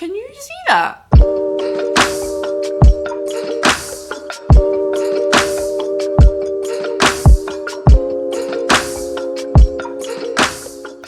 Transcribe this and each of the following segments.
Can you see that?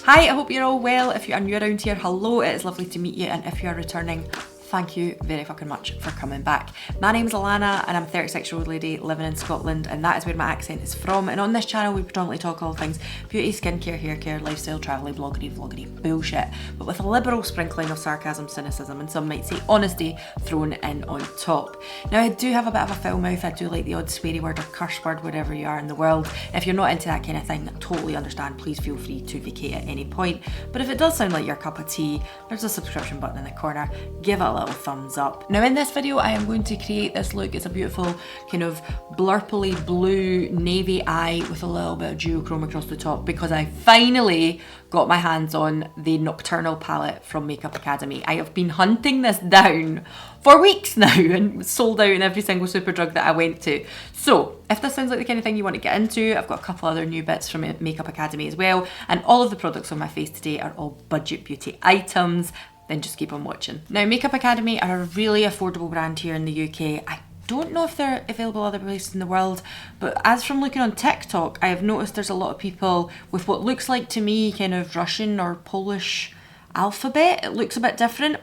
Hi, I hope you're all well. If you are new around here, hello, it is lovely to meet you, and if you are returning, thank you very fucking much for coming back. My name's Alanna and I'm a 36-year-old lady living in Scotland, and that is where my accent is from. And on this channel we predominantly talk all things beauty, skincare, hair care, lifestyle, travel, vloggery bullshit, but with a liberal sprinkling of sarcasm, cynicism, and some might say honesty thrown in on top. Now I do have a bit of a foul mouth, I do like the odd sweary word or curse word wherever you are in the world. If you're not into that kind of thing, I totally understand, please feel free to vacate at any point. But if it does sound like your cup of tea, there's a subscription button in the corner, give it a little thumbs up. Now in this video I am going to create this look. It's a beautiful kind of blurpily blue navy eye with a little bit of duochrome across the top, because I finally got my hands on the Nocturnal palette from Makeup Academy. I have been hunting this down for weeks now and sold out in every single Superdrug that I went to. So if this sounds like the kind of thing you want to get into, I've got a couple other new bits from Makeup Academy as well, and all of the products on my face today are all budget beauty items. Then just keep on watching. Now Makeup Academy are a really affordable brand here in the UK. I don't know if they're available other places in the world, but as from looking on TikTok, I have noticed there's a lot of people with what looks like to me kind of Russian or Polish alphabet. It looks a bit different.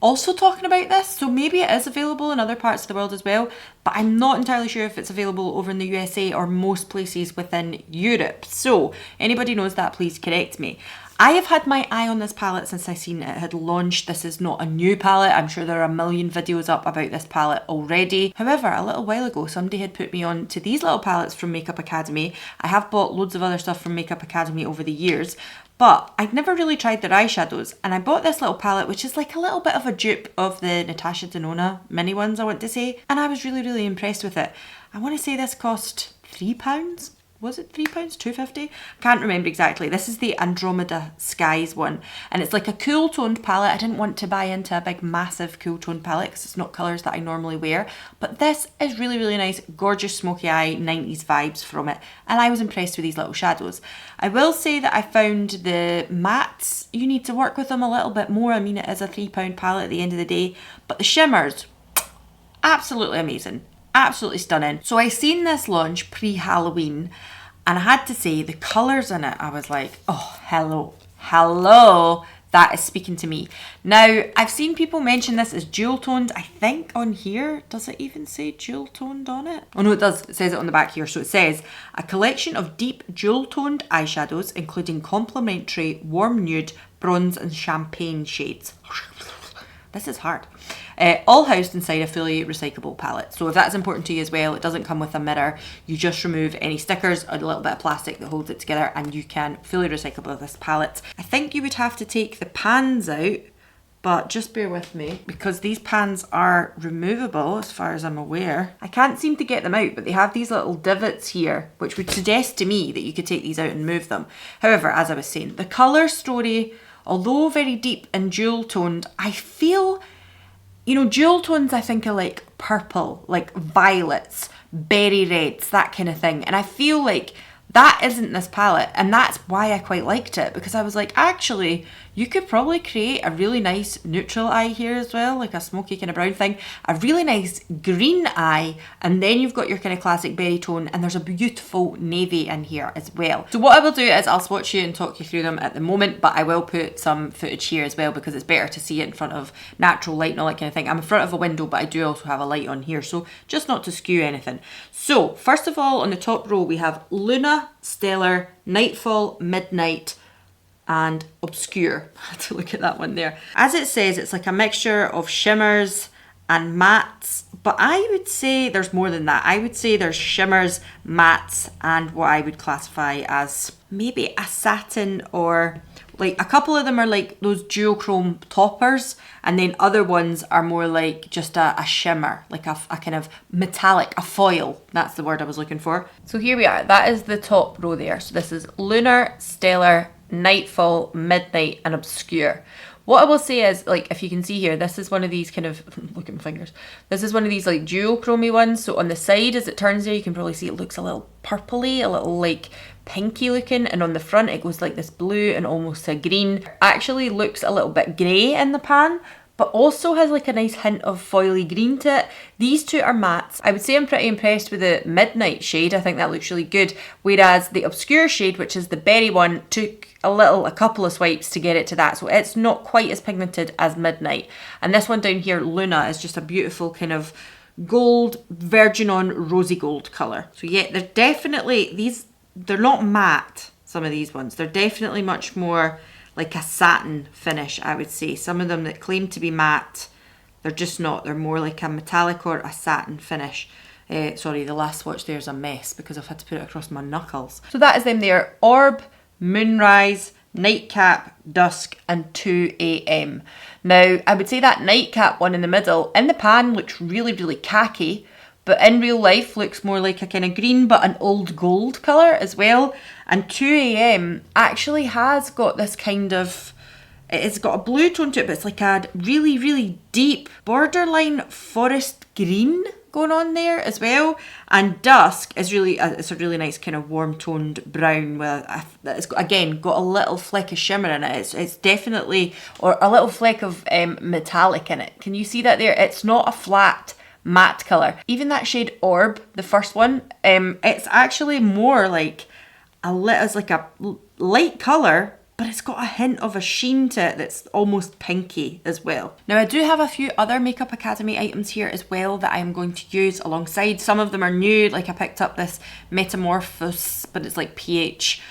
Also talking about this, so maybe it is available in other parts of the world as well, but I'm not entirely sure if it's available over in the USA or most places within Europe. So anybody knows that, please correct me. I have had my eye on this palette since I seen it had launched. This is not a new palette. I'm sure there are a million videos up about this palette already. However, a little while ago, somebody had put me on to these little palettes from Makeup Academy. I have bought loads of other stuff from Makeup Academy over the years, but I'd never really tried their eyeshadows. And I bought this little palette, which is like a little bit of a dupe of the Natasha Denona mini ones, I want to say. And I was really, really impressed with it. I want to say this cost £3. Was it £3? £2.50? Can't remember exactly. This is the Andromeda Skies one, and it's like a cool toned palette. I didn't want to buy into a big massive cool toned palette because it's not colours that I normally wear, but this is really, really nice, gorgeous smoky eye 90s vibes from it, and I was impressed with these little shadows. I will say that I found the mattes, you need to work with them a little bit more. I mean, it is a £3 palette at the end of the day, but the shimmers, absolutely amazing. Absolutely stunning. So I seen this launch pre-Halloween, and I had to say the colours in it, I was like, oh, hello, that is speaking to me. Now, I've seen people mention this as dual toned. I think on here, does it even say dual toned on it? Oh no, it does. It says it on the back here. So it says, a collection of deep dual toned eyeshadows, including complementary warm nude, bronze and champagne shades. This is hard. All housed inside a fully recyclable palette. So if that's important to you as well, it doesn't come with a mirror. You just remove any stickers or a little bit of plastic that holds it together, and you can fully recycle this palette. I think you would have to take the pans out, but just bear with me because these pans are removable as far as I'm aware. I can't seem to get them out, but they have these little divots here, which would suggest to me that you could take these out and move them. However, as I was saying, the colour story, although very deep and jewel toned, I feel, you know, jewel tones I think are like purple, like violets, berry reds, that kind of thing. And I feel like that isn't this palette, and that's why I quite liked it, because I was like, actually, you could probably create a really nice neutral eye here as well, like a smoky kind of brown thing, a really nice green eye, and then you've got your kind of classic berry tone, and there's a beautiful navy in here as well. So what I will do is I'll swatch you and talk you through them at the moment, but I will put some footage here as well because it's better to see it in front of natural light and all that kind of thing. I'm in front of a window, but I do also have a light on here, so just not to skew anything. So first of all, on the top row we have Luna, Stellar, Nightfall, Midnight, and Obscure. I had to look at that one there. As it says, it's like a mixture of shimmers and mattes, but I would say there's more than that. I would say there's shimmers, mattes, and what I would classify as maybe a satin, or like a couple of them are like those duochrome toppers, and then other ones are more like just a shimmer, like a kind of metallic, a foil. That's the word I was looking for. So here we are. That is the top row there. So this is Lunar, Stellar, Nightfall, Midnight, and Obscure. What I will say is, like, if you can see here, this is one of these kind of, look at my fingers, this is one of these like duochromy ones. So on the side as it turns there, you can probably see it looks a little purpley, a little like pinky looking, and on the front it goes like this blue and almost a green. Actually looks a little bit grey in the pan, but also has like a nice hint of foily green to it. These two are mattes. I would say I'm pretty impressed with the Midnight shade. I think that looks really good. Whereas the Obscure shade, which is the berry one, took a couple of swipes to get it to that. So it's not quite as pigmented as Midnight. And this one down here, Luna, is just a beautiful kind of gold, virgin on rosy gold colour. So yeah, they're definitely, they're not matte, some of these ones. They're definitely much more like a satin finish, I would say. Some of them that claim to be matte, they're just not. They're more like a metallic or a satin finish. Sorry, the last swatch there's a mess because I've had to put it across my knuckles. So that is them there. Orb, Moonrise, Nightcap, Dusk, and 2 AM. Now, I would say that Nightcap one in the middle, in the pan looks really, really khaki, but in real life looks more like a kind of green but an old gold colour as well. And 2 AM actually has got this kind of, it's got a blue tone to it, but it's like a really, really deep borderline forest green going on there as well. And Dusk is really, it's a really nice kind of warm toned brown with, it's again got a little fleck of shimmer in it. It's definitely, or a little fleck of metallic in it. Can you see that there? It's not a flat matte colour. Even that shade Orb, the first one, it's actually more like it's like a light colour, but it's got a hint of a sheen to it that's almost pinky as well. Now I do have a few other Makeup Academy items here as well that I'm going to use alongside. Some of them are new, like I picked up this Metamorphose, but it's like pH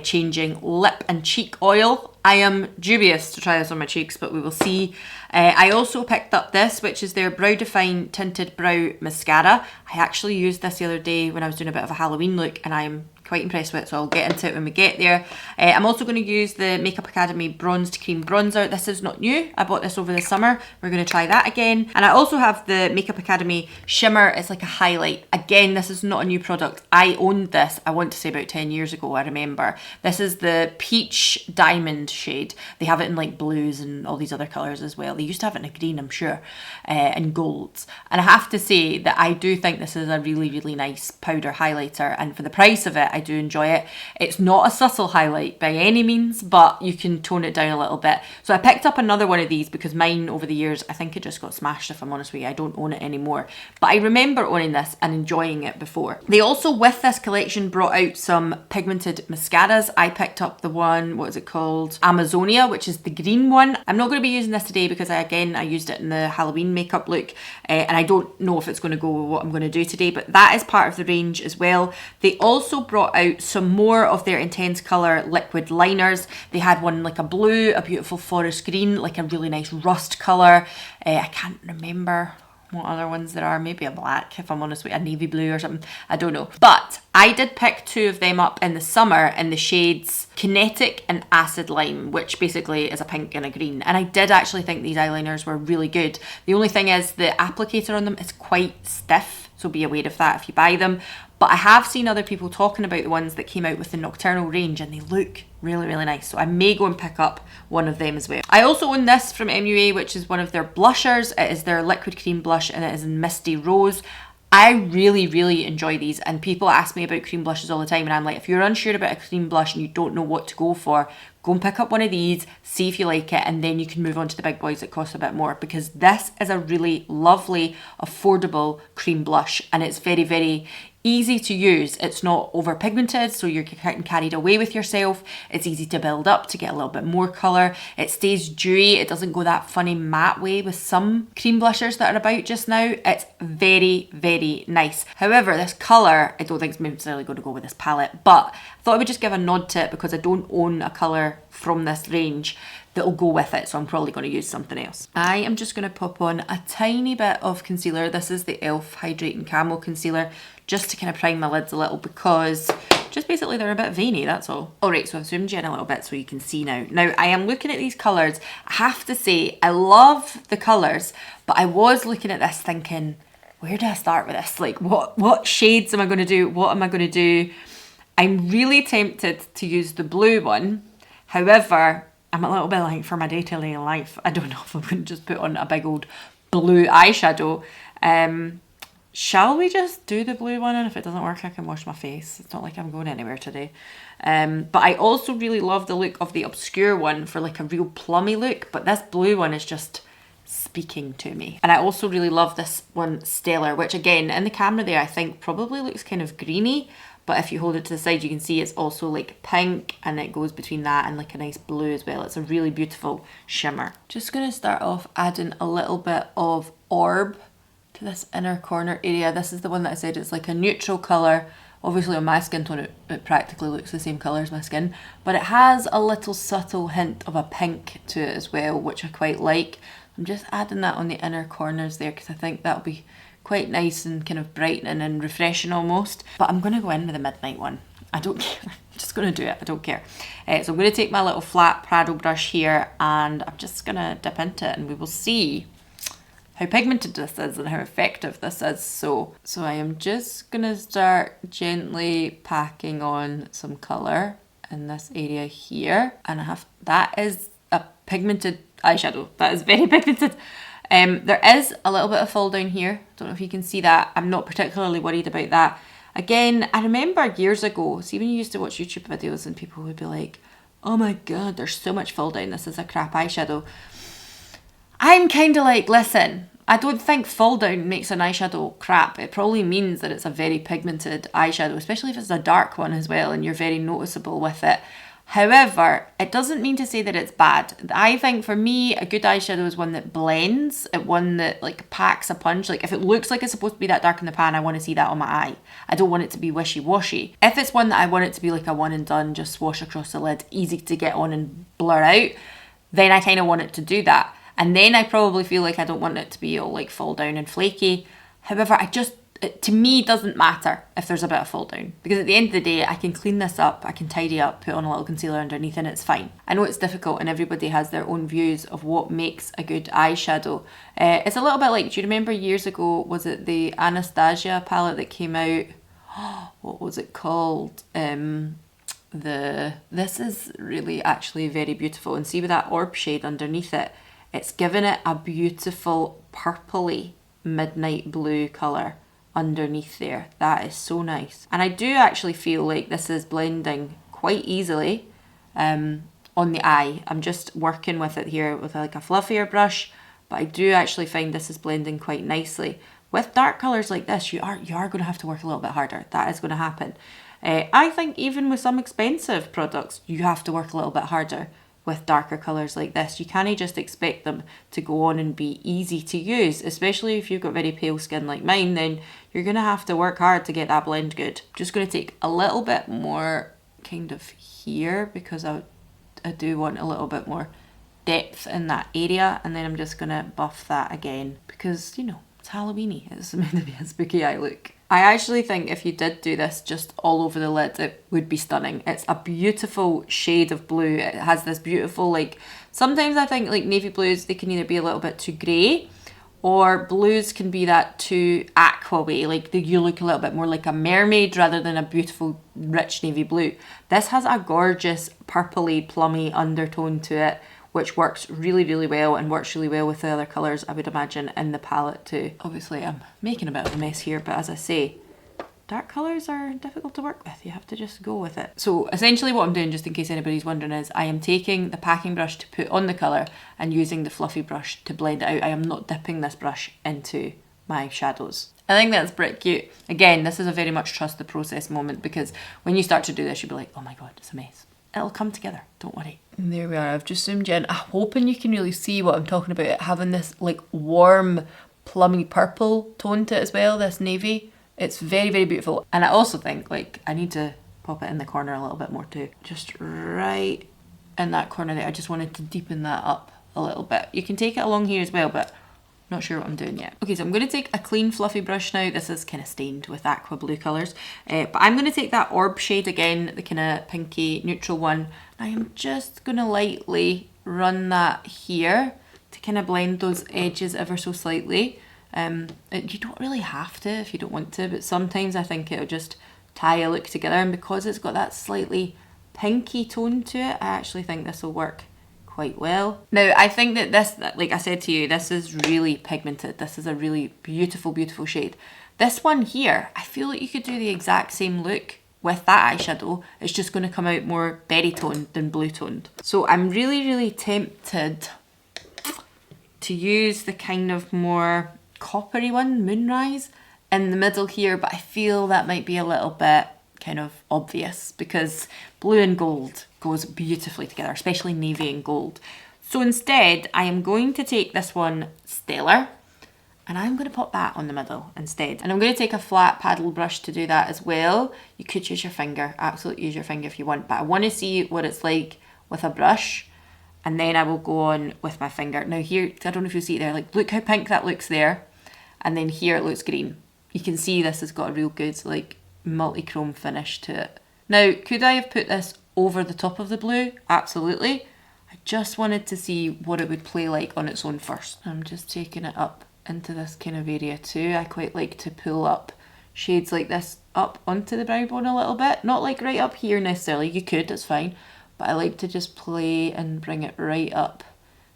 changing lip and cheek oil. I am dubious to try this on my cheeks, but we will see. I also picked up this, which is their Brow Define Tinted Brow Mascara. I actually used this the other day when I was doing a bit of a Halloween look, and I'm quite impressed with it, so I'll get into it when we get there. I'm also going to use the Makeup Academy Bronzed Cream Bronzer. This is not new. I bought this over the summer. We're going to try that again. And I also have the Makeup Academy Shimmer. It's like a highlight. Again, this is not a new product. I owned this, I want to say about 10 years ago, I remember. This is the Peach Diamond shade. They have it in like blues and all these other colours as well. They used to have it in a green, I'm sure, and golds. And I have to say that I do think this is a really, really nice powder highlighter. And for the price of it, I do enjoy it. It's not a subtle highlight by any means, but you can tone it down a little bit. So I picked up another one of these because mine over the years, I think it just got smashed, if I'm honest with you. I don't own it anymore. But I remember owning this and enjoying it before. They also, with this collection, brought out some pigmented mascaras. I picked up the one, what is it called? Amazonia, which is the green one. I'm not going to be using this today because I used it in the Halloween makeup look, and I don't know if it's going to go with what I'm going to do today, but that is part of the range as well. They also brought out some more of their intense colour liquid liners. They had one like a blue, a beautiful forest green, like a really nice rust colour. I can't remember what other ones there are, maybe a black, if I'm honest with you, a navy blue or something, I don't know. But I did pick two of them up in the summer in the shades Kinetic and Acid Lime, which basically is a pink and a green. And I did actually think these eyeliners were really good. The only thing is the applicator on them is quite stiff, so be aware of that if you buy them. But I have seen other people talking about the ones that came out with the Nocturnal range, and they look really, really nice. So I may go and pick up one of them as well. I also own this from MUA, which is one of their blushers. It is their liquid cream blush, and it is in Misty Rose. I really, really enjoy these, and people ask me about cream blushes all the time, and I'm like, if you're unsure about a cream blush and you don't know what to go for, go and pick up one of these, see if you like it, and then you can move on to the big boys that cost a bit more, because this is a really lovely, affordable cream blush, and it's very, very easy to use. It's not over pigmented, so you're getting carried away with yourself. It's easy to build up to get a little bit more colour. It stays dewy. It doesn't go that funny matte way with some cream blushers that are about just now. It's very, very nice. However, this colour, I don't think it's necessarily going to go with this palette, but I thought I would just give a nod to it because I don't own a colour from this range that'll go with it, so I'm probably going to use something else. I am just going to pop on a tiny bit of concealer. This is the e.l.f. Hydrating Camo Concealer, just to kind of prime my lids a little, because just basically they're a bit veiny, that's all. Alright, so I've zoomed you in a little bit so you can see now. Now, I am looking at these colours. I have to say, I love the colours, but I was looking at this thinking, where do I start with this? Like, what shades am I going to do? What am I going to do? I'm really tempted to use the blue one. However, I'm a little bit like, for my day-to-day life, I don't know if I'm going to just put on a big old blue eyeshadow. Shall we just do the blue one, and if it doesn't work I can wash my face? It's not like I'm going anywhere today. But I also really love the look of the Obscure one for like a real plummy look, but this blue one is just speaking to me. And I also really love this one, Stellar, which again, in the camera there, I think probably looks kind of greeny, but if you hold it to the side, you can see it's also like pink, and it goes between that and like a nice blue as well. It's a really beautiful shimmer. Just gonna start off adding a little bit of orb to this inner corner area. This is the one that I said it's like a neutral colour. Obviously on my skin tone it practically looks the same colour as my skin, but it has a little subtle hint of a pink to it as well, which I quite like. I'm just adding that on the inner corners there because I think that'll be quite nice and kind of brightening and refreshing almost. But I'm going to go in with a midnight one. I don't care. I'm just going to do it. I don't care. So I'm going to take my little flat Prado brush here and I'm just going to dip into it and we will see how pigmented this is and how effective this is. So I am just going to start gently packing on some colour in this area here. And that is a pigmented eyeshadow. That is very pigmented. There is a little bit of fall down here. Don't know if you can see that. I'm not particularly worried about that. Again, I remember years ago, see when you used to watch YouTube videos and people would be like, oh my god, there's so much fall down, this is a crap eyeshadow. I'm kind of like, listen, I don't think fall down makes an eyeshadow crap. It probably means that it's a very pigmented eyeshadow, especially if it's a dark one as well and you're very noticeable with it. However, it doesn't mean to say that it's bad. I think for me, a good eyeshadow is one that blends, one that like packs a punch. Like if it looks like it's supposed to be that dark in the pan, I want to see that on my eye. I don't want it to be wishy-washy. If it's one that I want it to be like a one and done, just swash across the lid, easy to get on and blur out, then I kind of want it to do that. And then I probably feel like I don't want it to be all like fall down and flaky. However, to me, it doesn't matter if there's a bit of fall down, because at the end of the day, I can clean this up, I can tidy up, put on a little concealer underneath and it's fine. I know it's difficult and everybody has their own views of what makes a good eyeshadow. It's a little bit like, do you remember years ago, was it the Anastasia palette that came out? What was it called? This is really actually very beautiful, and see with that orb shade underneath it, it's given it a beautiful purpley midnight blue colour underneath there. That is so nice. And I do actually feel like this is blending quite easily on the eye. I'm just working with it here with like a fluffier brush, but I do actually find this is blending quite nicely. With dark colours like this, you are going to have to work a little bit harder. That is going to happen. I think even with some expensive products, you have to work a little bit harder with darker colours like this. You can't just expect them to go on and be easy to use, especially if you've got very pale skin like mine, then you're going to have to work hard to get that blend good. Just going to take a little bit more kind of here because I do want a little bit more depth in that area, and then I'm just going to buff that again because, you know, it's Halloweeny. It's meant to be a spooky eye look. I actually think if you did do this just all over the lid, it would be stunning. It's a beautiful shade of blue. It has this beautiful, like, sometimes I think like navy blues, they can either be a little bit too grey, or blues can be that too aqua way, like you look a little bit more like a mermaid rather than a beautiful rich navy blue. This has a gorgeous purpley plummy undertone to it, which works really, really well and works really well with the other colours, I would imagine, in the palette too. Obviously, I'm making a bit of a mess here, but as I say, dark colours are difficult to work with. You have to just go with it. So essentially what I'm doing, just in case anybody's wondering, is I am taking the packing brush to put on the colour and using the fluffy brush to blend it out. I am not dipping this brush into my shadows. I think that's pretty cute. Again, this is a very much trust the process moment, because when you start to do this, you'll be like, oh my god, it's a mess. It'll come together, don't worry. And there we are, I've just zoomed in. I'm hoping you can really see what I'm talking about, having this like warm plummy purple tone to it as well, this navy. It's very, very beautiful. And I also think like I need to pop it in the corner a little bit more too. Just right in that corner there. I just wanted to deepen that up a little bit. You can take it along here as well, but not sure what I'm doing yet. Okay, so I'm going to take a clean fluffy brush now. This is kind of stained with aqua blue colours. But I'm going to take that orb shade again, the kind of pinky neutral one. I am just going to lightly run that here to kind of blend those edges ever so slightly. You don't really have to if you don't want to, but sometimes I think it'll just tie a look together, and because it's got that slightly pinky tone to it, I actually think this will work quite well. Now, I think that this, like I said to you, this is really pigmented. This is a really beautiful, beautiful shade. This one here, I feel like you could do the exact same look with that eyeshadow. It's just going to come out more berry toned than blue toned. So I'm really, really tempted to use the kind of more coppery one, Moonrise, in the middle here, but I feel that might be a little bit kind of obvious because blue and gold goes beautifully together, especially navy and gold. So instead, I am going to take this one, Stellar, and I'm going to pop that on the middle instead. And I'm going to take a flat paddle brush to do that as well. You could use your finger, absolutely use your finger if you want, but I want to see what it's like with a brush, and then I will go on with my finger. Now here, I don't know if you'll see it there, like look how pink that looks there, and then here it looks green. You can see this has got a real good like multi-chrome finish to it. Now, could I have put this over the top of the blue? Absolutely. I just wanted to see what it would play like on its own first. I'm just taking it up into this kind of area too. I quite like to pull up shades like this up onto the brow bone a little bit. Not like right up here necessarily, you could, it's fine. But I like to just play and bring it right up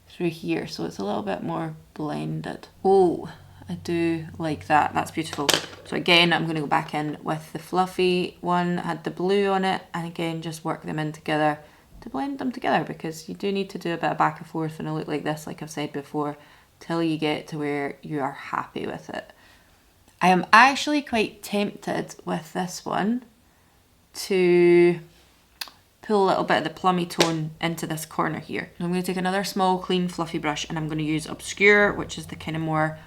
through here so it's a little bit more blended. Oh, I do like that, that's beautiful. So again, I'm going to go back in with the fluffy one, had the blue on it, and again, just work them in together to blend them together because you do need to do a bit of back and forth in a look like this, like I've said before, till you get to where you are happy with it. I am actually quite tempted with this one to pull a little bit of the plummy tone into this corner here. I'm going to take another small, clean, fluffy brush and I'm going to use Obscure, which is the kind of more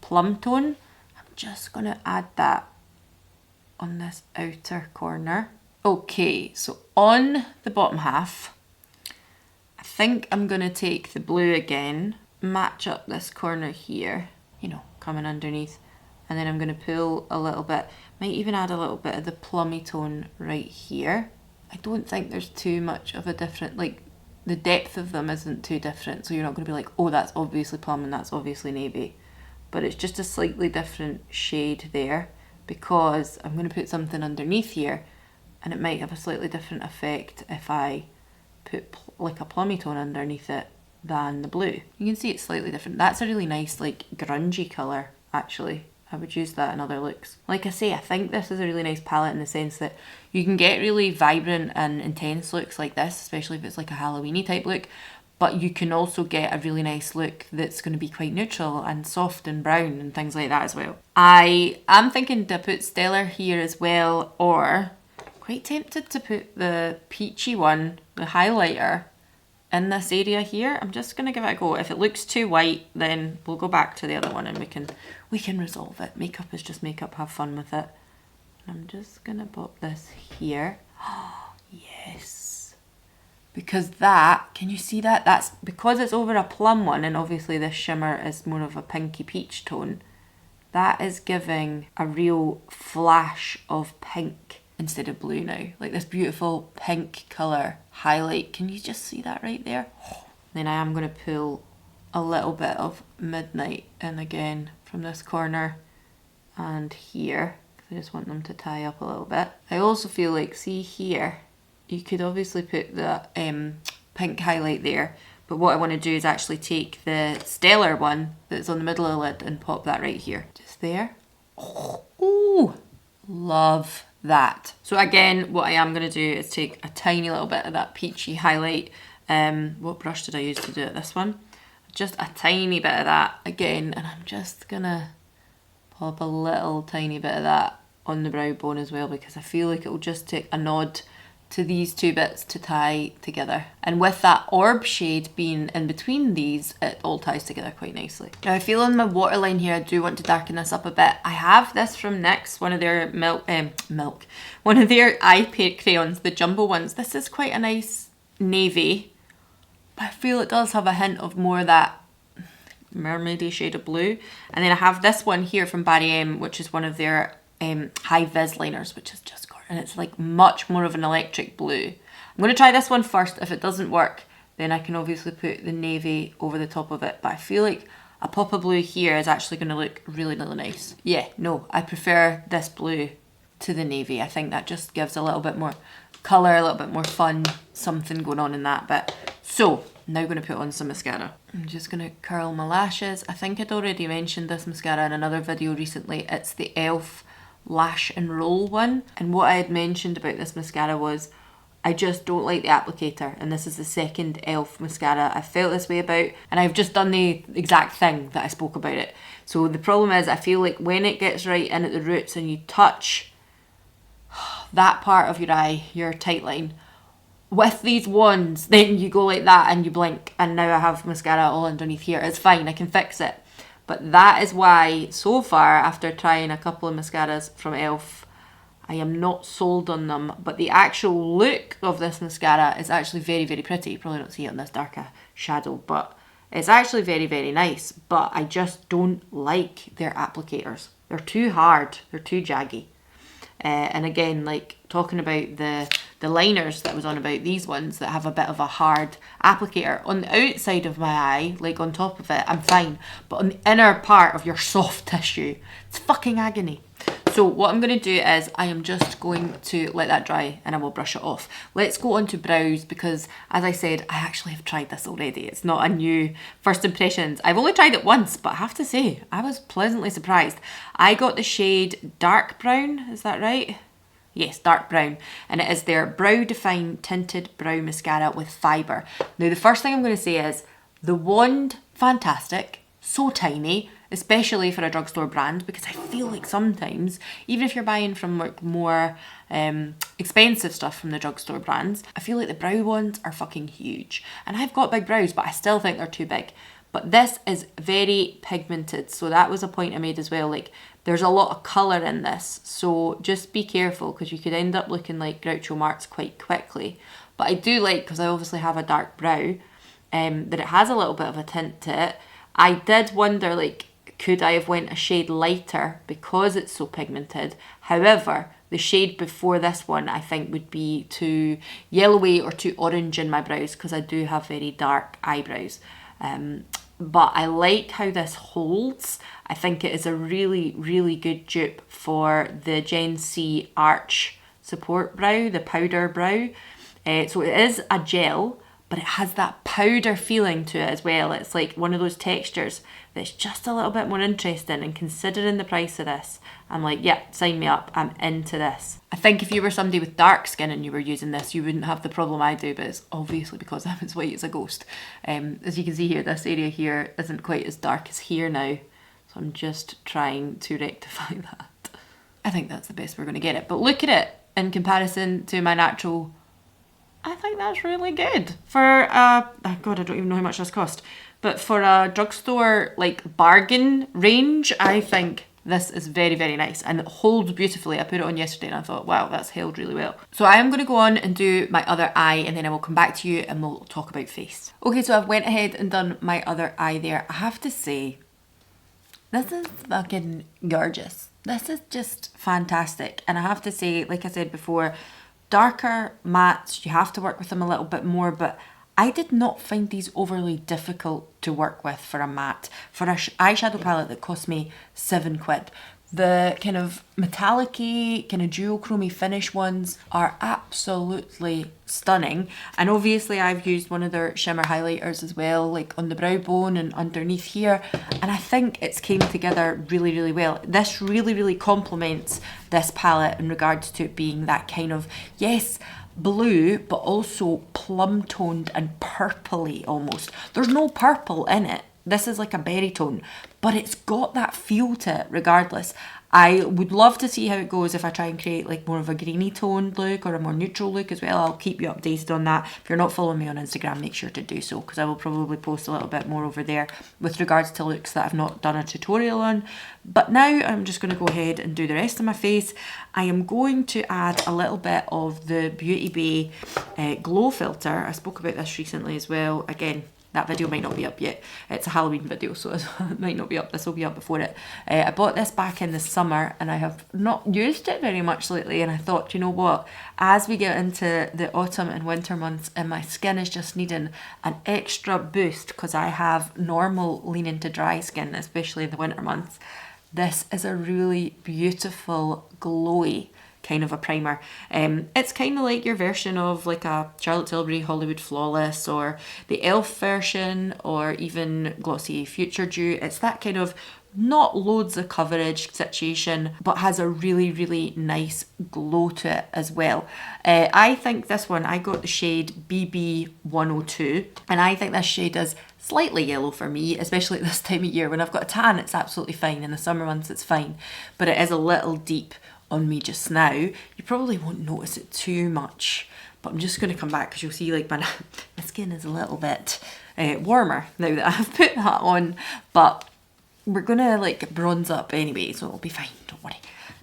plum tone. I'm just going to add that on this outer corner. Okay, so on the bottom half, I think I'm going to take the blue again, match up this corner here, you know, coming underneath, and then I'm going to pull a little bit, might even add a little bit of the plummy tone right here. I don't think there's too much of a different, like the depth of them isn't too different, so you're not going to be like, oh, that's obviously plum and that's obviously navy. But it's just a slightly different shade there because I'm going to put something underneath here and it might have a slightly different effect if I put like a plummy tone underneath it than the blue. You can see it's slightly different. That's a really nice like grungy colour actually. I would use that in other looks. Like I say, I think this is a really nice palette in the sense that you can get really vibrant and intense looks like this, especially if it's like a Halloween-y type look, but you can also get a really nice look that's going to be quite neutral and soft and brown and things like that as well. I am thinking to put Stellar here as well, or quite tempted to put the peachy one, the highlighter, in this area here. I'm just going to give it a go. If it looks too white, then we'll go back to the other one and we can resolve it. Makeup is just makeup, have fun with it. I'm just going to pop this here. Oh, yes. Because that, can you see that? That's because it's over a plum one, and obviously this shimmer is more of a pinky peach tone. That is giving a real flash of pink instead of blue now. Like this beautiful pink colour highlight. Can you just see that right there? Then I am going to pull a little bit of Midnight in again from this corner and here. I just want them to tie up a little bit. I also feel like, see here, you could obviously put the pink highlight there, but what I want to do is actually take the Stellar one that's on the middle of the lid and pop that right here. Just there. Oh, love that. So again, what I am going to do is take a tiny little bit of that peachy highlight. What brush did I use to do it? This one. Just a tiny bit of that again, and I'm just going to pop a little tiny bit of that on the brow bone as well, because I feel like it will just take a nod to these two bits to tie together. And with that orb shade being in between these, it all ties together quite nicely. Now I feel on my waterline here, I do want to darken this up a bit. I have this from NYX, one of their one of their eye crayons, the jumbo ones. This is quite a nice navy, but I feel it does have a hint of more of that mermaidy shade of blue. And then I have this one here from Barry M, which is one of their high vis liners, which is just gorgeous, and it's like much more of an electric blue. I'm going to try this one first. If it doesn't work, then I can obviously put the navy over the top of it, but I feel like a pop of blue here is actually going to look really, really nice. Yeah, no, I prefer this blue to the navy. I think that just gives a little bit more colour, a little bit more fun, something going on in that bit. So now I'm going to put on some mascara. I'm just going to curl my lashes. I think I'd already mentioned this mascara in another video recently. It's the e.l.f. Lash and Roll one, and what I had mentioned about this mascara was I just don't like the applicator, and this is the second e.l.f. mascara I felt this way about, and I've just done the exact thing that I spoke about it. So the problem is I feel like when it gets right in at the roots and you touch that part of your eye, your tight line, with these ones, then you go like that and you blink, and now I have mascara all underneath here. It's fine, I can fix it. But that is why, so far, after trying a couple of mascaras from e.l.f., I am not sold on them. But the actual look of this mascara is actually very, very pretty. You probably don't see it on this darker shadow, but it's actually very, very nice. But I just don't like their applicators. They're too hard. They're too jaggy. And again, like talking about the liners that I was on about, these ones that have a bit of a hard applicator on the outside of my eye, like on top of it, I'm fine, but on the inner part of your soft tissue, it's fucking agony. So what I'm going to do is I am just going to let that dry and I will brush it off. Let's go on to brows, because as I said, I actually have tried this already. It's not a new first impressions. I've only tried it once, but I have to say, I was pleasantly surprised. I got the shade Dark Brown, is that right? Yes, Dark Brown, and it is their Brow Define Tinted Brow Mascara with Fibre. Now the first thing I'm going to say is, the wand, fantastic, so tiny, especially for a drugstore brand, because I feel like sometimes, even if you're buying from like more expensive stuff from the drugstore brands, I feel like the brow ones are fucking huge. And I've got big brows, but I still think they're too big. But this is very pigmented, so that was a point I made as well. Like, there's a lot of colour in this, so just be careful, because you could end up looking like Groucho Marx quite quickly. But I do like, because I obviously have a dark brow, that it has a little bit of a tint to it. I did wonder, like, could I have went a shade lighter because it's so pigmented? However, the shade before this one I think would be too yellowy or too orange in my brows, because I do have very dark eyebrows. But I like how this holds. I think it is a really, really good dupe for the Gen C Arch Support Brow, the powder brow. So it is a gel, but it has that powder feeling to it as well. It's like one of those textures that's just a little bit more interesting, and considering the price of this, I'm like, yeah, sign me up, I'm into this. I think if you were somebody with dark skin and you were using this, you wouldn't have the problem I do, but it's obviously because I'm as white as a ghost. As you can see here, this area here isn't quite as dark as here now, so I'm just trying to rectify that. I think that's the best we're going to get it, but look at it in comparison to my natural. I think that's really good for oh god, I don't even know how much this cost, but for a drugstore like bargain range, I think this is very, very nice, and it holds beautifully. I put it on yesterday and I thought, wow, that's held really well. So I am going to go on and do my other eye, and then I will come back to you and we'll talk about face. Okay, so I've went ahead and done my other eye there. I have to say, this is fucking gorgeous. This is just fantastic, and I have to say, like I said before, darker mattes, you have to work with them a little bit more, but I did not find these overly difficult to work with for a matte. For a eyeshadow palette that cost me £7. The kind of metallic-y, kind of duochrome finish ones are absolutely stunning. And obviously I've used one of their shimmer highlighters as well, like on the brow bone and underneath here. And I think it's came together really, really well. This really, really complements this palette in regards to it being that kind of, yes, blue, but also plum toned and purpley almost. There's no purple in it. This is like a berry tone, but it's got that feel to it regardless. I would love to see how it goes if I try and create like more of a greeny toned look or a more neutral look as well. I'll keep you updated on that. If you're not following me on Instagram, make sure to do so, because I will probably post a little bit more over there with regards to looks that I've not done a tutorial on. But now I'm just going to go ahead and do the rest of my face. I am going to add a little bit of the Beauty Bay Glow Filter. I spoke about this recently as well. Again, that video might not be up yet. It's a Halloween video, so it might not be up. This will be up before it. I bought this back in the summer and I have not used it very much lately, and I thought, you know what, as we get into the autumn and winter months and my skin is just needing an extra boost because I have normal leaning to dry skin, especially in the winter months, this is a really beautiful glowy kind of a primer. It's kind of like your version of like a Charlotte Tilbury Hollywood Flawless or the e.l.f. version, or even Glossy Future Dew. It's that kind of not loads of coverage situation, but has a really, really nice glow to it as well. I think this one, I got the shade BB102, and I think this shade is slightly yellow for me, especially at this time of year. When I've got a tan, it's absolutely fine. In the summer months, it's fine, but it is a little deep on me just now. You probably won't notice it too much, but I'm just going to come back because you'll see like my skin is a little bit warmer now that I've put that on, but we're gonna like bronze up anyway, so it'll be fine, don't worry.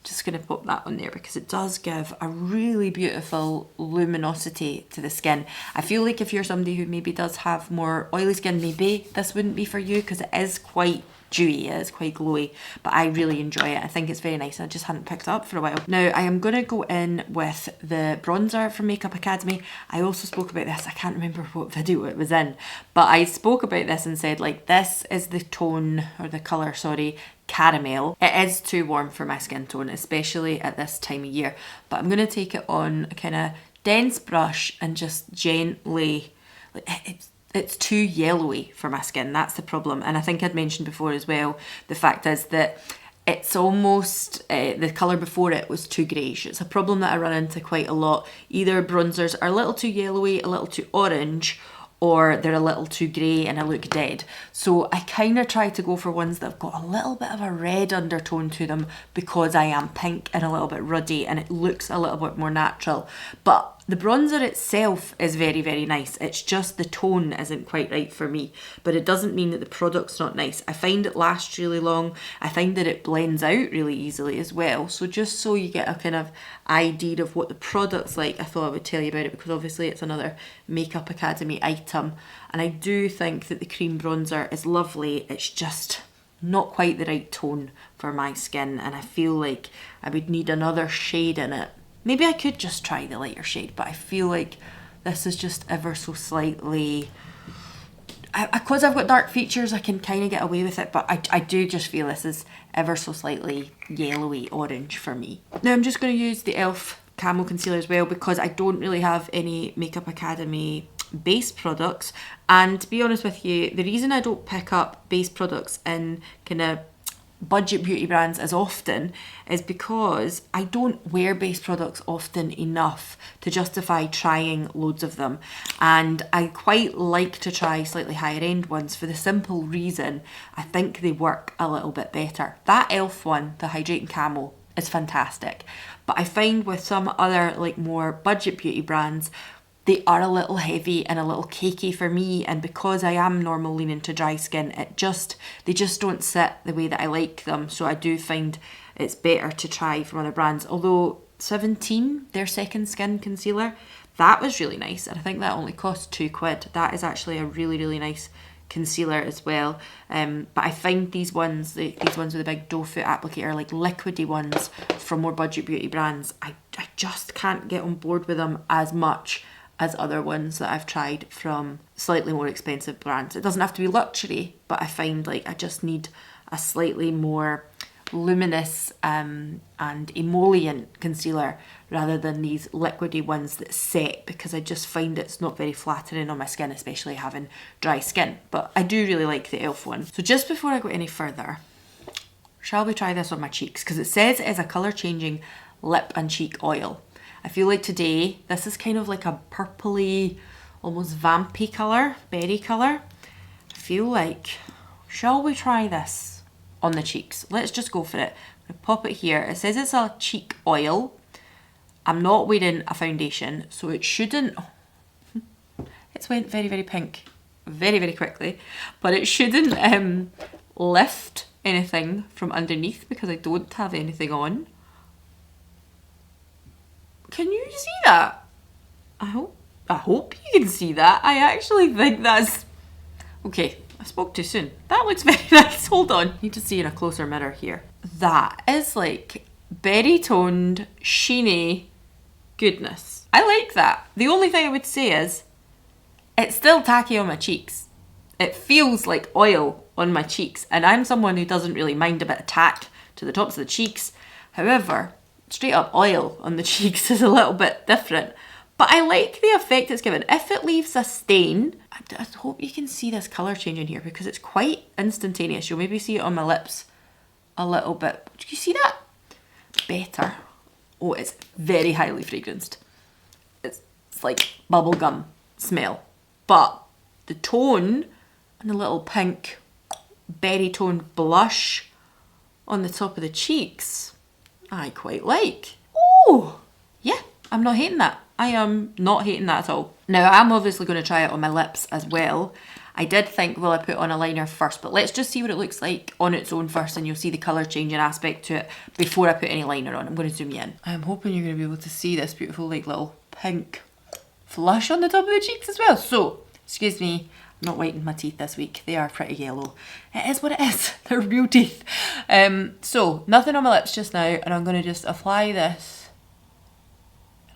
Just gonna pop that on there because it does give a really beautiful luminosity to the skin. I feel like if you're somebody who maybe does have more oily skin, maybe this wouldn't be for you because it is quite dewy, it is quite glowy, but I really enjoy it. I think it's very nice. I just hadn't picked it up for a while. Now I am going to go in with the bronzer from Makeup Academy. I also spoke about this, I can't remember what video it was in, but I spoke about this and said like this is the tone, or the colour, sorry, Caramel. It is too warm for my skin tone, especially at this time of year, but I'm going to take it on a kind of dense brush and just gently, like it's too yellowy for my skin, that's the problem. And I think I'd mentioned before as well, the fact is that it's almost, the colour before it was too greyish. It's a problem that I run into quite a lot. Either bronzers are a little too yellowy, a little too orange, or they're a little too grey and I look dead. So I kind of try to go for ones that have got a little bit of a red undertone to them because I am pink and a little bit ruddy and it looks a little bit more natural. But the bronzer itself is very, very nice. It's just the tone isn't quite right for me, but it doesn't mean that the product's not nice. I find it lasts really long. I find that it blends out really easily as well. So just so you get a kind of idea of what the product's like, I thought I would tell you about it because obviously it's another Makeup Academy item. And I do think that the cream bronzer is lovely. It's just not quite the right tone for my skin, and I feel like I would need another shade in it. Maybe I could just try the lighter shade, but I feel like this is just ever so slightly... Because I've got dark features, I can kind of get away with it, but I do just feel this is ever so slightly yellowy orange for me. Now I'm just going to use the e.l.f. Camo Concealer as well because I don't really have any Makeup Academy base products, and to be honest with you, the reason I don't pick up base products in kind of budget beauty brands as often is because I don't wear base products often enough to justify trying loads of them, and I quite like to try slightly higher end ones for the simple reason I think they work a little bit better. That e.l.f. one, the Hydrating Camo, is fantastic, but I find with some other like more budget beauty brands, they are a little heavy and a little cakey for me, and because I am normal leaning to dry skin, they just don't sit the way that I like them. So I do find it's better to try from other brands. Although 17, their Second Skin concealer, that was really nice, and I think that only cost £2. That is actually a really, really nice concealer as well. But I find these ones with the big doe foot applicator, like liquidy ones from more budget beauty brands, I just can't get on board with them as much as other ones that I've tried from slightly more expensive brands. It doesn't have to be luxury, but I find like I just need a slightly more luminous and emollient concealer rather than these liquidy ones that set, because I just find it's not very flattering on my skin, especially having dry skin. But I do really like the e.l.f. one. So just before I go any further, shall we try this on my cheeks? Because it says it is a colour changing lip and cheek oil. I feel like today, this is kind of like a purpley, almost vampy colour, berry colour. I feel like, shall we try this on the cheeks? Let's just go for it. I'm going to pop it here. It says it's a cheek oil. I'm not wearing a foundation, so it shouldn't... It's went very, very pink very, very quickly, but it shouldn't lift anything from underneath because I don't have anything on. Can you see that? I hope you can see that. I actually think that's... Okay, I spoke too soon. That looks very nice. Hold on. Need to see in a closer mirror here. That is like berry toned, sheeny goodness. I like that. The only thing I would say is it's still tacky on my cheeks. It feels like oil on my cheeks, and I'm someone who doesn't really mind a bit of tack to the tops of the cheeks. However, straight up oil on the cheeks is a little bit different. But I like the effect it's given. If it leaves a stain, I hope you can see this colour changing here because it's quite instantaneous. You'll maybe see it on my lips a little bit. Do you see that? Better. Oh, it's very highly fragranced. It's like bubblegum smell. But the tone and the little pink berry tone blush on the top of the cheeks, I quite like. Oh, yeah, I'm not hating that. I am not hating that at all. Now, I'm obviously going to try it on my lips as well. I did think, will I put on a liner first? But let's just see what it looks like on its own first, and you'll see the colour changing aspect to it before I put any liner on. I'm going to zoom you in. I'm hoping you're going to be able to see this beautiful like little pink flush on the top of the cheeks as well. So, excuse me, I'm not whitening my teeth this week. They are pretty yellow. It is what it is. They're real teeth. So, nothing on my lips just now, and I'm going to just apply this.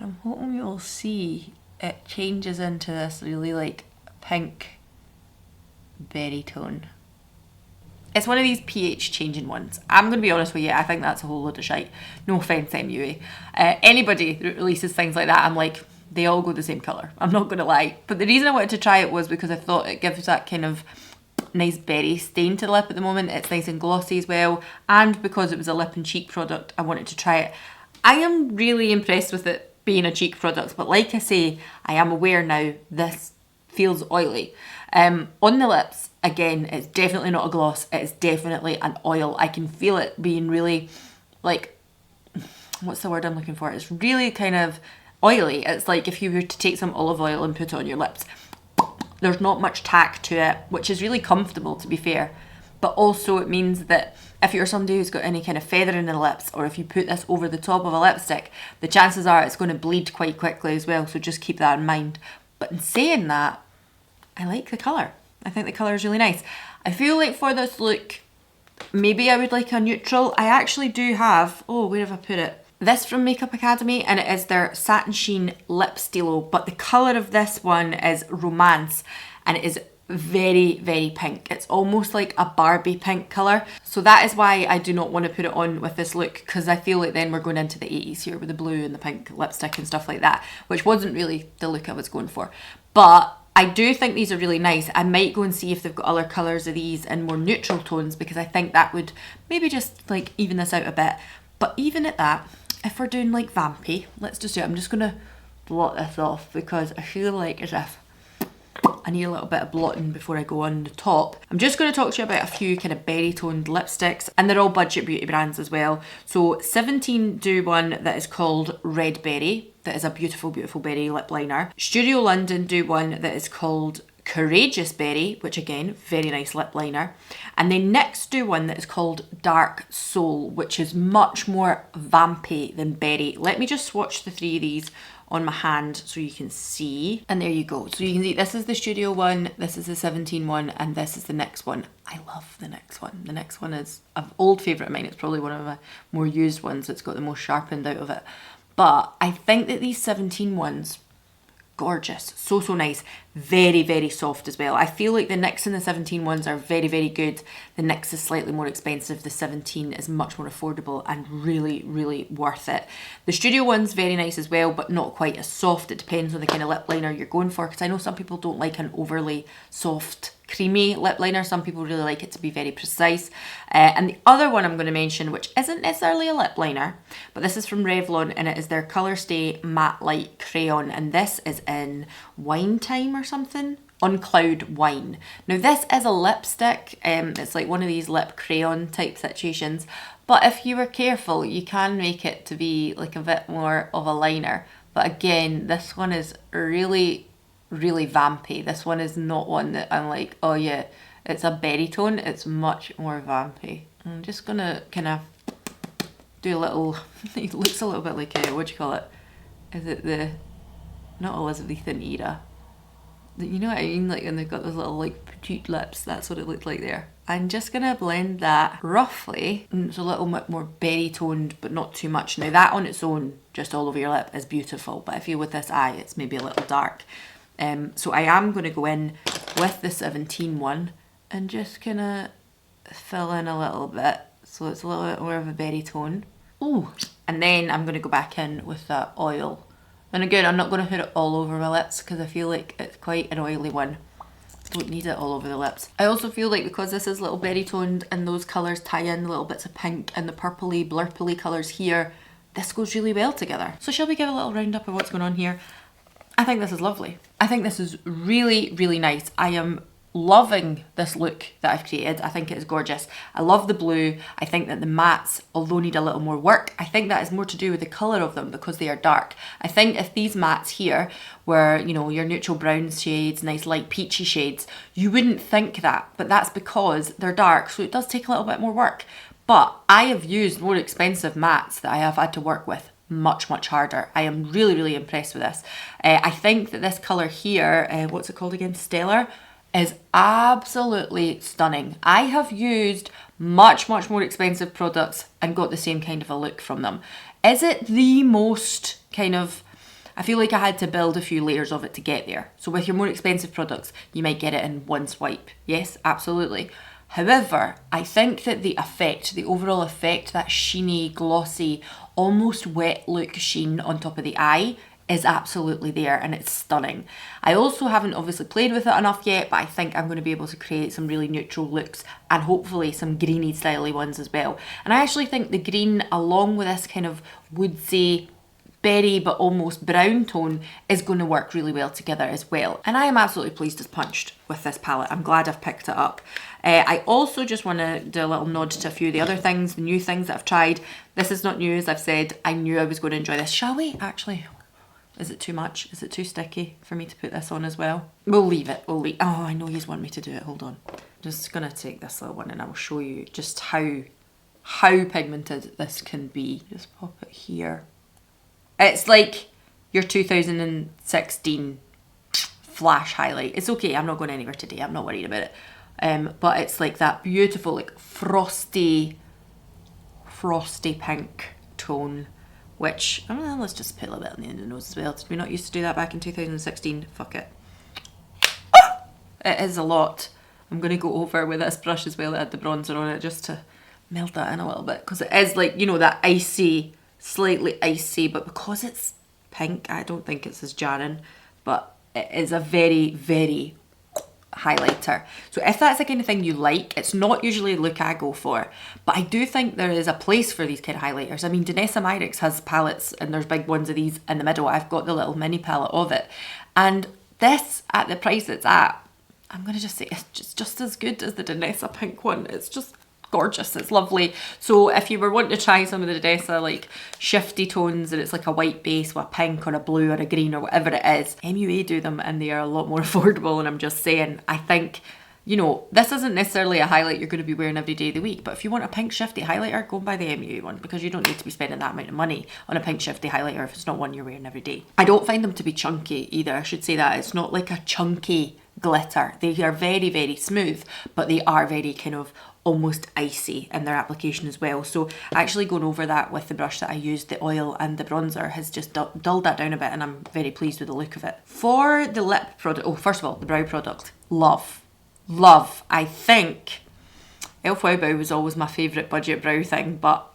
I'm hoping you'll see it changes into this really like pink berry tone. It's one of these pH changing ones. I'm going to be honest with you, I think that's a whole load of shite. No offence, MUA. Anybody that releases things like that, I'm like, they all go the same colour. I'm not going to lie. But the reason I wanted to try it was because I thought it gives that kind of nice berry stain to the lip at the moment. It's nice and glossy as well. And because it was a lip and cheek product, I wanted to try it. I am really impressed with it being a cheek product, but like I say, I am aware now this feels oily. On the lips, again, it's definitely not a gloss, it's definitely an oil. I can feel it being really like, what's the word I'm looking for? It's really kind of oily. It's like if you were to take some olive oil and put it on your lips. There's not much tack to it, which is really comfortable, to be fair. But also it means that if you're somebody who's got any kind of feather in the lips, or if you put this over the top of a lipstick, the chances are it's going to bleed quite quickly as well, so just keep that in mind. But in saying that, I like the colour. I think the colour is really nice. I feel like for this look, maybe I would like a neutral. I actually do have, oh, where have I put it? This from Makeup Academy, and it is their Satin Sheen Lip Stylo, but the colour of this one is Romance, and it is very, very pink. It's almost like a Barbie pink colour. So that is why I do not want to put it on with this look, because I feel like then we're going into the 80s here with the blue and the pink lipstick and stuff like that, which wasn't really the look I was going for. But I do think these are really nice. I might go and see if they've got other colours of these in more neutral tones, because I think that would maybe just like even this out a bit. But even at that, if we're doing like vampy, let's just do it. I'm just going to blot this off because I feel like as if I need a little bit of blotting before I go on the top. I'm just going to talk to you about a few kind of berry toned lipsticks, and they're all budget beauty brands as well. So 17 do one that is called Red Berry, that is a beautiful, beautiful berry lip liner. Studio London do one that is called Courageous Berry, which again, very nice lip liner. And they next do one that is called Dark Soul, which is much more vampy than berry. Let me just swatch the three of these on my hand so you can see. And there you go. So you can see this is the Studio one, this is the 17 one, and this is the NYX one. I love the NYX one. The NYX one is an old favourite of mine. It's probably one of my more used ones. It's got the most sharpened out of it. But I think that these 17 ones, gorgeous, so nice, very, very soft as well. I feel like the NYX and the 17 ones are very, very good. The NYX is slightly more expensive, the 17 is much more affordable and really, really worth it. The Studio one's very nice as well, but not quite as soft. It depends on the kind of lip liner you're going for, because I know some people don't like an overly soft, creamy lip liner. Some people really like it to be very precise. And the other one I'm going to mention, which isn't necessarily a lip liner, but this is from Revlon, and it is their Colour Stay Matte Light Crayon, and this is in Wine Time or something, On Cloud Wine. Now this is a lipstick, it's like one of these lip crayon type situations, but if you were careful you can make it to be like a bit more of a liner. But again, this one is really, really vampy. This one is not one that I'm like, oh yeah, it's a berry tone. It's much more vampy. I'm just gonna kind of do a little, it looks a little bit like a, what do you call it? Is it the, not Elizabethan era? You know what I mean? Like, and they've got those little like petite lips. That's what it looked like there. I'm just gonna blend that roughly. And it's a little bit more berry toned, but not too much. Now that on its own, just all over your lip, is beautiful. But if you're with this eye, it's maybe a little dark. So I am gonna go in with the 17 one and just kind of fill in a little bit. So it's a little bit more of a berry tone. Ooh, And then I'm going to go back in with that oil. And again, I'm not going to put it all over my lips because I feel like it's quite an oily one. Don't need it all over the lips. I also feel like because this is little berry toned and those colours tie in the little bits of pink and the purpley, blurpley colours here, this goes really well together. So shall we give a little roundup of what's going on here? I think this is lovely. I think this is really, really nice. I am loving this look that I've created. I think it is gorgeous. I love the blue. I think that the mattes, although need a little more work, I think that is more to do with the colour of them because they are dark. I think if these mattes here were, you know, your neutral brown shades, nice light peachy shades, you wouldn't think that, but that's because they're dark, so it does take a little bit more work. But I have used more expensive mattes that I have had to work with much harder. I am really, really impressed with this. I think that this colour here, what's it called again? Stellar, is absolutely stunning. I have used much more expensive products and got the same kind of a look from them. Is it the most kind of, I feel like I had to build a few layers of it to get there. So with your more expensive products, you might get it in one swipe. Yes, absolutely. However, I think that the effect, the overall effect, that sheeny, glossy, almost wet look sheen on top of the eye is absolutely there and it's stunning. I also haven't obviously played with it enough yet, but I think I'm going to be able to create some really neutral looks and hopefully some greeny styly ones as well. And I actually think the green along with this kind of woodsy, berry but almost brown tone is going to work really well together as well. And I am absolutely pleased as punched with this palette. I'm glad I've picked it up. I also just want to do a little nod to a few of the other things, the new things that I've tried. This is not new, as I've said. I knew I was going to enjoy this. Shall we actually? Is it too much? Is it too sticky for me to put this on as well? We'll leave it. We'll leave. Oh, I know you want me to do it. Hold on. Just gonna take this little one and I'll show you just how pigmented this can be. Just pop it here. It's like your 2016 flash highlight. It's okay. I'm not going anywhere today. I'm not worried about it. But it's like that beautiful, like frosty pink tone. Which, I don't know, let's just put a little bit on the end of the nose as well. Did we not used to do that back in 2016? Fuck it. Ah! It is a lot. I'm going to go over with this brush as well that had the bronzer on it just to melt that in a little bit. Because it is like, you know, that icy, slightly icy, but because it's pink, I don't think it's as jarring. But it is a very highlighter. So if that's the kind of thing you like, it's not usually the look I go for, but I do think there is a place for these kind of highlighters. I mean, Danessa Myricks has palettes and there's big ones of these in the middle. I've got the little mini palette of it. And this, at the price it's at, I'm going to just say it's just as good as the Danessa pink one. It's just gorgeous. It's lovely. So if you were wanting to try some of the Danessa like shifty tones and it's like a white base with a pink or a blue or a green or whatever it is, MUA do them and they are a lot more affordable. And I'm just saying, I think, you know, this isn't necessarily a highlight you're going to be wearing every day of the week, but if you want a pink shifty highlighter, go and buy the MUA one because you don't need to be spending that amount of money on a pink shifty highlighter if it's not one you're wearing every day. I don't find them to be chunky either. I should say that. It's not like a chunky glitter. They are very smooth, but they are very kind of almost icy in their application as well. So actually going over that with the brush that I used, the oil and the bronzer, has just dulled that down a bit and I'm very pleased with the look of it. For the lip product, oh, first of all, the brow product, love. I think LFTFALANNA was always my favourite budget brow thing, but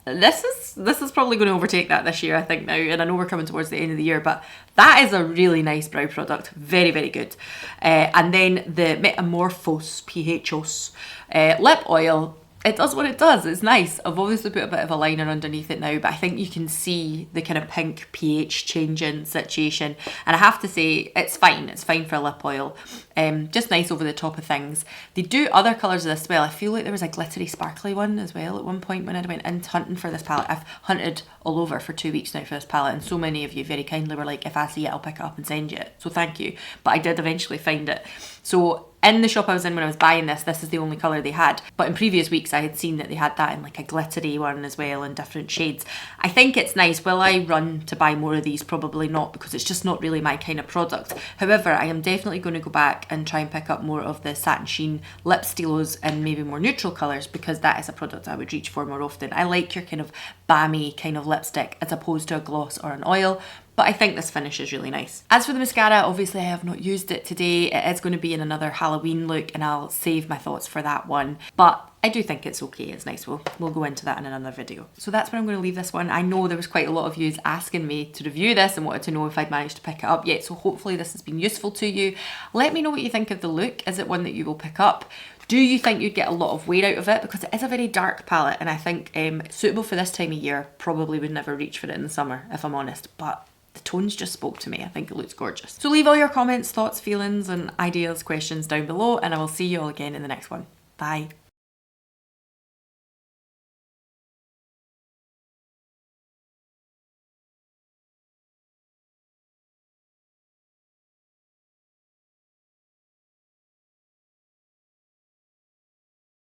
this is probably going to overtake that this year, I think now, and I know we're coming towards the end of the year, but that is a really nice brow product, very good. And then the Metamorphose PHOS lip oil, it does what it does. It's nice. I've obviously put a bit of a liner underneath it now, but I think you can see the kind of pink pH changing situation. And I have to say, it's fine. It's fine for a lip oil. Just nice over the top of things. They do other colours of this as well. I feel like there was a glittery, sparkly one as well at one point when I went in hunting for this palette. I've hunted all over for 2 weeks now for this palette, and so many of you very kindly were like, if I see it, I'll pick it up and send you it. So thank you. But I did eventually find it. So in the shop I was in when I was buying this is the only colour they had. But in previous weeks I had seen that they had that in like a glittery one as well in different shades. I think it's nice. Will I run to buy more of these? Probably not, because it's just not really my kind of product. However, I am definitely going to go back and try and pick up more of the Satin Sheen lip stilos in maybe more neutral colours, because that is a product I would reach for more often. I like your kind of balmy kind of lipstick as opposed to a gloss or an oil. but I think this finish is really nice. As for the mascara, obviously I have not used it today. It is going to be in another Halloween look and I'll save my thoughts for that one. But I do think it's okay, it's nice. We'll go into that in another video. So that's where I'm going to leave this one. I know there was quite a lot of you asking me to review this and wanted to know if I'd managed to pick it up yet. So hopefully this has been useful to you. Let me know what you think of the look. Is it one that you will pick up? Do you think you'd get a lot of wear out of it? Because it is a very dark palette and I think suitable for this time of year. Probably would never reach for it in the summer, if I'm honest. But the tones just spoke to me. I think it looks gorgeous. So leave all your comments, thoughts, feelings and ideas, questions down below and I will see you all again in the next one. Bye.